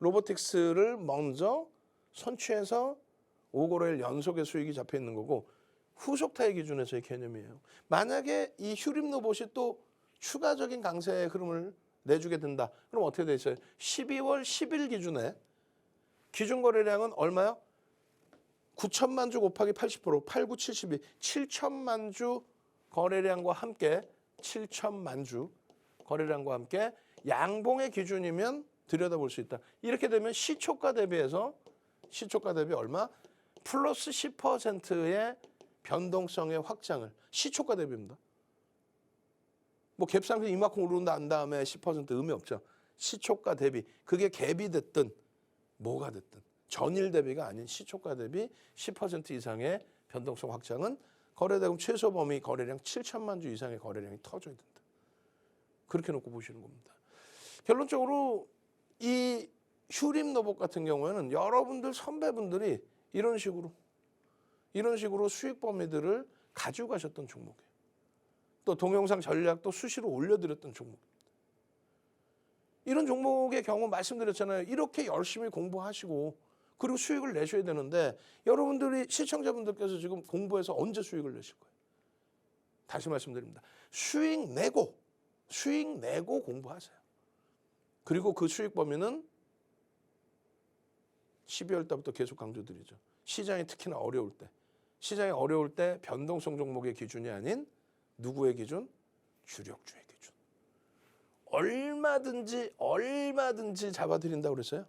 로보틱스를 먼저 선취해서 5거래일 연속의 수익이 잡혀 있는 거고 후속타의 기준에서의 개념이에요. 만약에 이 휴림 로봇이 또 추가적인 강세의 흐름을 내주게 된다. 그럼 어떻게 돼 있어요? 12월 10일 기준에 기준 거래량은 얼마요? 9천만 주 곱하기 80%, 8, 9, 72, 7천만 주 거래량과 함께 7천만 주 거래량과 함께 양봉의 기준이면 들여다볼 수 있다. 이렇게 되면 시초가 대비해서 시초가 대비 얼마? 플러스 10%의 변동성의 확장을 시초가 대비입니다. 뭐 갭상승 이만큼 오른다 한 다음에 10% 의미 없죠. 시초가 대비. 그게 갭이 됐든 뭐가 됐든 전일 대비가 아닌 시초가 대비 10% 이상의 변동성 확장은 거래대금 최소 범위 거래량 7천만 주 이상의 거래량이 터져야 된다. 그렇게 놓고 보시는 겁니다. 결론적으로 이 휴림 로봇 같은 경우에는 여러분들 선배분들이 이런 식으로 수익 범위들을 가지고 가셨던 종목이에요. 또 동영상 전략도 수시로 올려드렸던 종목입니다. 이런 종목의 경우 말씀드렸잖아요. 이렇게 열심히 공부하시고 그리고 수익을 내셔야 되는데 여러분들이 시청자분들께서 지금 공부해서 언제 수익을 내실 거예요? 다시 말씀드립니다. 수익 내고 공부하세요. 그리고 그 수익 범위는 12월 달부터 계속 강조드리죠. 시장이 특히나 어려울 때 변동성 종목의 기준이 아닌 누구의 기준? 주력주의 기준. 얼마든지 잡아드린다고 그랬어요.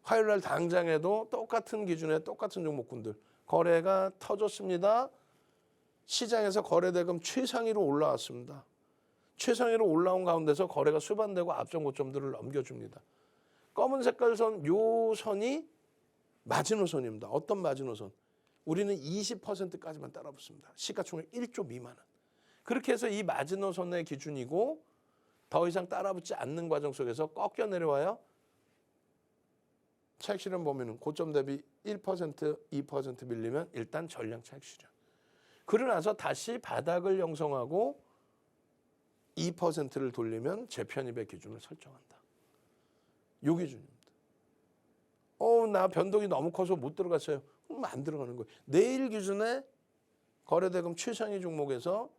화요일 날 당장에도 똑같은 기준에 똑같은 종목군들 거래가 터졌습니다. 시장에서 거래대금 최상위로 올라왔습니다. 최상위로 올라온 가운데서 거래가 수반되고 앞전 고점들을 넘겨줍니다. 검은 색깔 선, 요 선이 마지노선입니다. 어떤 마지노선? 우리는 20%까지만 따라붙습니다. 시가총액 1조 미만은. 그렇게 해서 이 마지노선의 기준이고 더 이상 따라붙지 않는 과정 속에서 꺾여 내려와요. 차익 실현 범위는 고점 대비 1%, 2% 밀리면 일단 전량 차익 실현. 그러고 나서 다시 바닥을 형성하고 2%를 돌리면 재편입의 기준을 설정한다. 요 기준입니다. 나 변동이 너무 커서 못 들어갔어요. 그럼 안 들어가는 거예요. 내일 기준에 거래대금 최상위 종목에서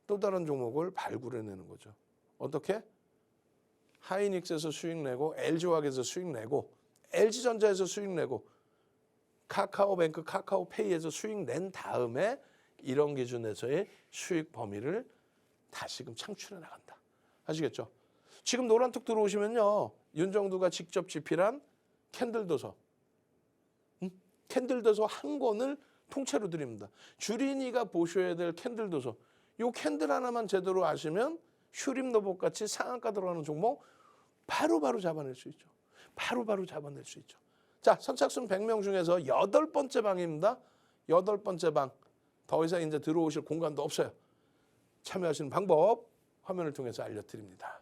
또 다른 종목을 발굴해내는 거죠. 어떻게? 하이닉스에서 수익 내고 LG화학에서 수익 내고 LG전자에서 수익 내고 카카오뱅크, 카카오페이에서 수익 낸 다음에 이런 기준에서의 수익 범위를 다시금 창출해 나간다. 아시겠죠? 지금 노란톡 들어오시면요. 윤정두가 직접 집필한 캔들 도서. 캔들 도서 한 권을 통째로 드립니다. 주린이가 보셔야 될 캔들 도서. 요 캔들 하나만 제대로 아시면 슈림노복 같이 상한가 들어가는 종목 바로바로 잡아낼 수 있죠. 바로바로 잡아낼 수 있죠. 자, 선착순 100명 중에서 8번째 방입니다. 8번째 방. 더 이상 이제 들어오실 공간도 없어요. 참여하시는 방법 화면을 통해서 알려드립니다.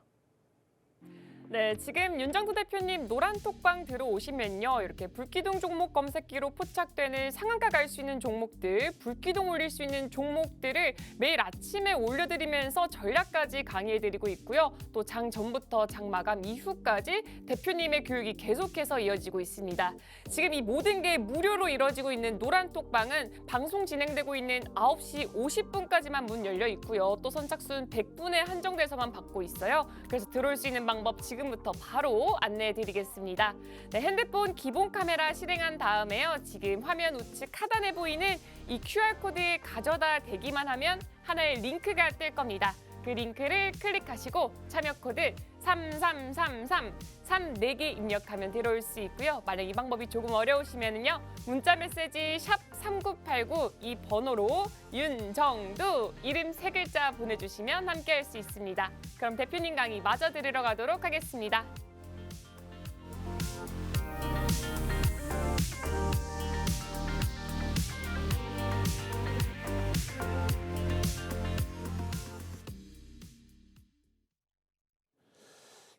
네, 지금 윤정두 대표님 노란톡방 들어오시면요. 이렇게 불기둥 종목 검색기로 포착되는 상한가 갈 수 있는 종목들, 불기둥 올릴 수 있는 종목들을 매일 아침에 올려드리면서 전략까지 강의해드리고 있고요. 또 장 전부터 장 마감 이후까지 대표님의 교육이 계속해서 이어지고 있습니다. 지금 이 모든 게 무료로 이뤄지고 있는 노란톡방은 방송 진행되고 있는 9시 50분까지만 문 열려 있고요. 또 선착순 100분에 한정돼서만 받고 있어요. 그래서 들어올 수 있는 방법 지금부터 바로 안내해드리겠습니다. 네, 핸드폰 기본 카메라 실행한 다음에요. 지금 화면 우측 하단에 보이는 이 QR코드에 가져다 대기만 하면 하나의 링크가 뜰 겁니다. 그 링크를 클릭하시고 참여 코드 3333 34개 입력하면 들어올 수 있고요. 만약 이 방법이 조금 어려우시면요. 문자 메시지 샵 3989 이 번호로 윤정두 이름 3글자 보내주시면 함께할 수 있습니다. 그럼 대표님 강의 마저 들으러 가도록 하겠습니다.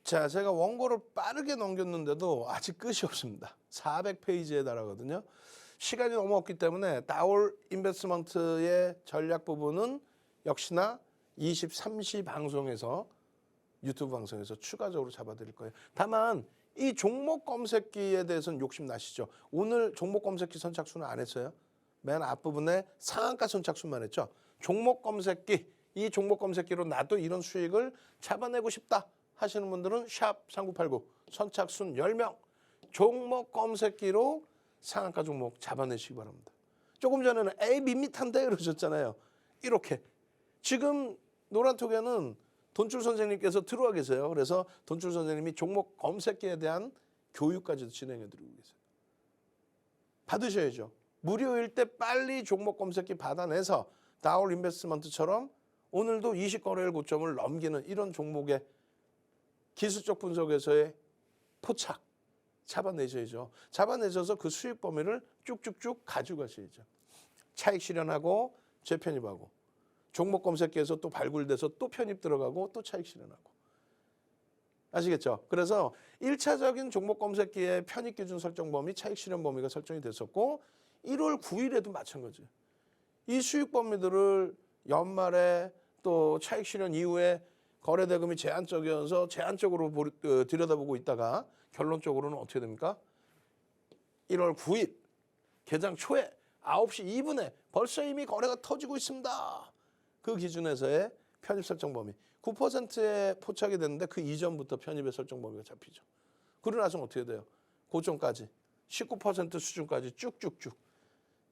자, 제가 원고를 빠르게 넘겼는데도 아직 끝이 없습니다. 400페이지에 달하거든요. 시간이 너무 없기 때문에 다올 인베스트먼트의 전략 부분은 역시나 23시 방송에서 유튜브 방송에서 추가적으로 잡아드릴 거예요. 다만 이 종목 검색기에 대해서는 욕심 나시죠. 오늘 종목 검색기 선착순은 안 했어요. 맨 앞부분에 상한가 선착순만 했죠. 종목 검색기, 이 종목 검색기로 나도 이런 수익을 잡아내고 싶다 하시는 분들은 샵 3989 선착순 10명 종목 검색기로 상한가 종목 잡아내시기 바랍니다. 조금 전에는 에이 밋밋한데 그러셨잖아요. 이렇게 지금 노란톡에는 돈줄 선생님께서 들어와 계세요. 그래서 돈줄 선생님이 종목 검색기에 대한 교육까지도 진행해드리고 계세요. 받으셔야죠. 무료일 때 빨리 종목 검색기 받아내서 다올 인베스트먼트처럼 오늘도 20거래일 고점을 넘기는 이런 종목의 기술적 분석에서의 포착 잡아내셔야죠. 잡아내셔서 그 수익 범위를 쭉쭉쭉 가져가셔야죠. 차익 실현하고 재편입하고 종목 검색기에서 또 발굴돼서 또 편입 들어가고 또 차익 실현하고 아시겠죠? 그래서 1차적인 종목 검색기의 편입 기준 설정 범위, 차익 실현 범위가 설정이 됐었고 1월 9일에도 마찬가지예요. 이 수익 범위들을 연말에 또 차익 실현 이후에 거래 대금이 제한적이어서 제한적으로 들여다보고 있다가 결론적으로는 어떻게 됩니까? 1월 9일 개장 초에 9시 2분에 벌써 이미 거래가 터지고 있습니다. 그 기준에서의 편입 설정 범위 9%에 포착이 됐는데 그 이전부터 편입의 설정 범위가 잡히죠. 그러고 나서는 어떻게 돼요? 고점까지 19% 수준까지 쭉쭉쭉.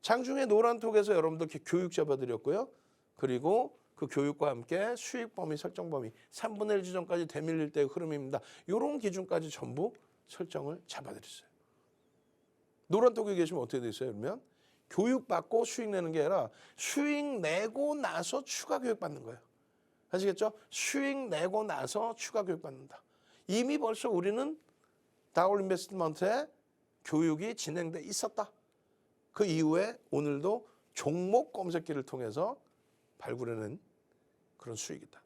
장중에 노란톡에서 여러분들 교육 잡아드렸고요. 그리고 그 교육과 함께 수익 범위, 설정 범위 3분의 1 지점까지 되밀릴 때의 흐름입니다. 이런 기준까지 전부 설정을 잡아드렸어요. 노란톡에 계시면 어떻게 되어요? 그러면 교육받고 수익 내는 게 아니라 수익 내고 나서 추가 교육 받는 거예요. 아시겠죠? 수익 내고 나서 추가 교육 받는다. 이미 벌써 우리는 다올 인베스트먼트에 교육이 진행돼 있었다. 그 이후에 오늘도 종목 검색기를 통해서 발굴해낸 그런 수익이다.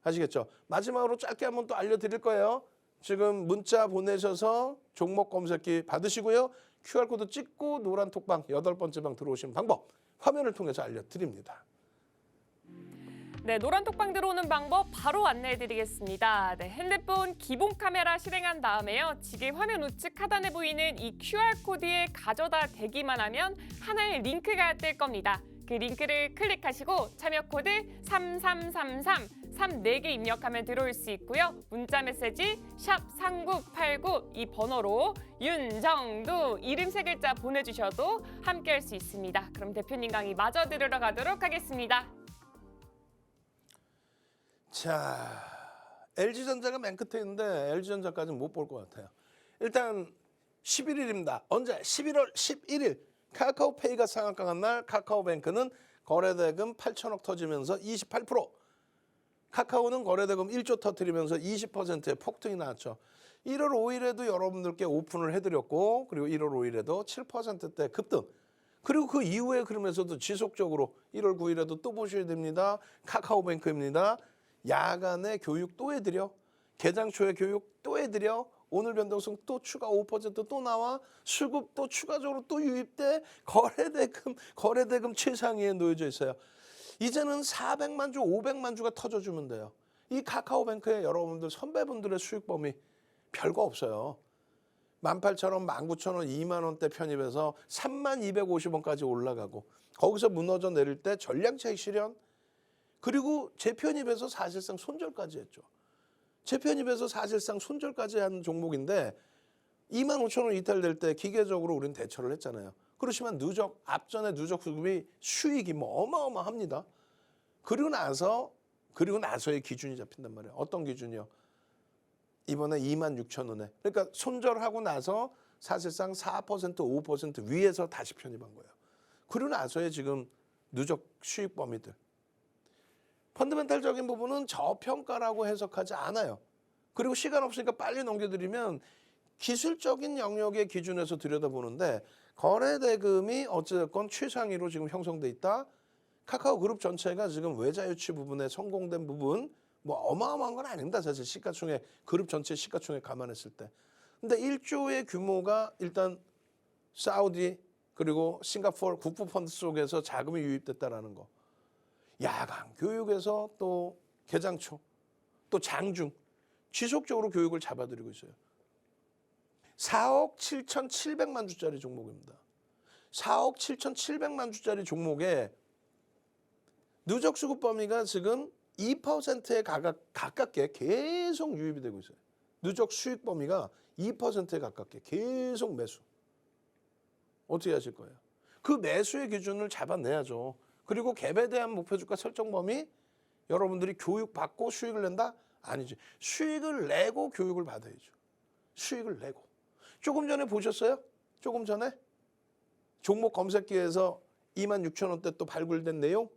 아시겠죠? 마지막으로 짧게 한번 또 알려드릴 거예요. 지금 문자 보내셔서 종목 검색기 받으시고요. QR코드 찍고 노란 톡방 8번째 방 들어오시는 방법 화면을 통해서 알려드립니다. 네, 노란 톡방 들어오는 방법 바로 안내해드리겠습니다. 네, 핸드폰 기본 카메라 실행한 다음에요. 지금 화면 우측 하단에 보이는 이 QR코드에 가져다 대기만 하면 하나의 링크가 뜰 겁니다. 그 링크를 클릭하시고 참여 코드 3333 34개 입력하면 들어올 수 있고요. 문자 메시지 샵 3989 이 번호로 윤정두 이름 3글자 보내주셔도 함께할 수 있습니다. 그럼 대표님 강의 마저 들으러 가도록 하겠습니다. 자, LG전자가 맨 끝에 있는데 LG전자까지는 못 볼 것 같아요. 일단 11일입니다. 언제? 11월 11일 카카오페이가 상한가간 날 카카오뱅크는 거래대금 8천억 터지면서 28%, 카카오는 거래대금 1조 터뜨리면서 20%의 폭등이 나왔죠. 1월 5일에도 여러분들께 오픈을 해드렸고 그리고 1월 5일에도 7%대 급등. 그리고 그 이후에 그러면서도 지속적으로 1월 9일에도 또 보셔야 됩니다. 카카오뱅크입니다. 야간에 교육 또 해드려. 개장 초에 교육 또 해드려. 오늘 변동성 또 추가 5% 또 나와. 수급 또 추가적으로 또 유입돼. 거래대금 최상위에 놓여져 있어요. 이제는 400만 주, 500만 주가 터져주면 돼요. 이 카카오뱅크의 여러분들 선배분들의 수익 범위 별거 없어요. 18,000원, 19,000원, 2만 원대 편입해서 3250원까지 올라가고 거기서 무너져 내릴 때 전량 차익 실현 그리고 재편입해서 사실상 손절까지 했죠. 재편입해서 사실상 손절까지 한 종목인데 25,000원 이탈될 때 기계적으로 우리는 대처를 했잖아요. 그렇지만 앞전에 누적 수급이 수익이 뭐 어마어마합니다. 그리고 나서의 기준이 잡힌단 말이에요. 어떤 기준이요? 이번에 26,000원에. 그러니까 손절하고 나서 사실상 4%, 5% 위에서 다시 편입한 거예요. 그리고 나서의 지금 누적 수익 범위들. 펀더멘탈적인 부분은 저평가라고 해석하지 않아요. 그리고 시간 없으니까 빨리 넘겨드리면 기술적인 영역의 기준에서 들여다보는데 거래대금이 어쨌건 최상위로 지금 형성돼 있다. 카카오 그룹 전체가 지금 외자 유치 부분에 성공된 부분 뭐 어마어마한 건 아닙니다. 사실 시가총액 그룹 전체 시가총액 감안했을 때. 근데 1조의 규모가 일단 사우디 그리고 싱가포르 국부펀드 속에서 자금이 유입됐다라는 거. 야간 교육에서 또 개장초 또 장중 지속적으로 교육을 잡아들이고 있어요. 4억 7,700만 주짜리 종목입니다. 4억 7,700만 주짜리 종목에 누적 수급 범위가 지금 2%에 가깝게 계속 유입이 되고 있어요. 누적 수익 범위가 2%에 가깝게 계속 매수. 어떻게 하실 거예요? 그 매수의 기준을 잡아내야죠. 그리고 갭에 대한 목표주가 설정 범위 여러분들이 교육받고 수익을 낸다? 아니지. 수익을 내고 교육을 받아야죠. 수익을 내고. 조금 전에 보셨어요? 조금 전에? 종목 검색기에서 26,000원대 또 발굴된 내용?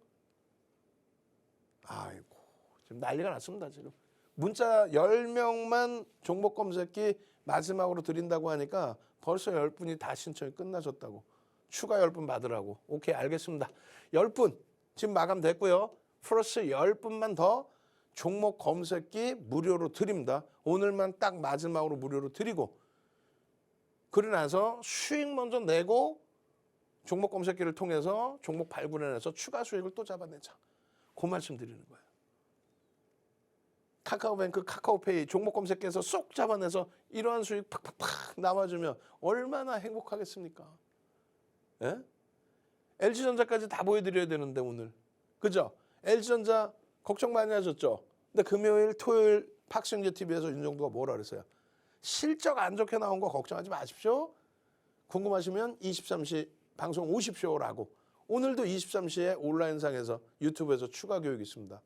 아이고, 지금 난리가 났습니다, 지금. 문자 10명만 종목 검색기 마지막으로 드린다고 하니까 벌써 10분이 다 신청이 끝나셨다고. 추가 10분 받으라고. 오케이, 알겠습니다. 10분 지금 마감됐고요. 플러스 10분만 더 종목 검색기 무료로 드립니다. 오늘만 딱 마지막으로 무료로 드리고 그러고 나서 수익 먼저 내고 종목 검색기를 통해서 종목 발굴해내서 추가 수익을 또 잡아내자. 그 말씀 드리는 거예요. 카카오뱅크, 카카오페이 종목 검색기에서 쏙 잡아내서 이러한 수익 팍팍팍 남아주면 얼마나 행복하겠습니까? 예? LG전자까지 다 보여드려야 되는데 오늘. 그죠? LG전자 걱정 많이 하셨죠? 근데 금요일, 토요일 박승재 TV에서 윤정두가 뭐라 그랬어요? 실적 안 좋게 나온 거 걱정하지 마십시오. 궁금하시면 23시 방송 오십시오라고. 오늘도 23시에 온라인상에서 유튜브에서 추가 교육이 있습니다.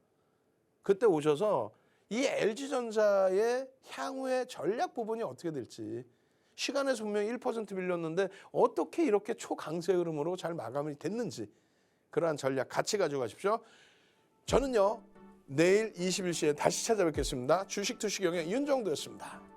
그때 오셔서 이 LG전자의 향후의 전략 부분이 어떻게 될지 시간에서 분명히 1% 밀렸는데 어떻게 이렇게 초강세 흐름으로 잘 마감이 됐는지 그러한 전략 같이 가져가십시오. 저는요 내일 21시에 다시 찾아뵙겠습니다. 주식 투시경의 윤정두였습니다.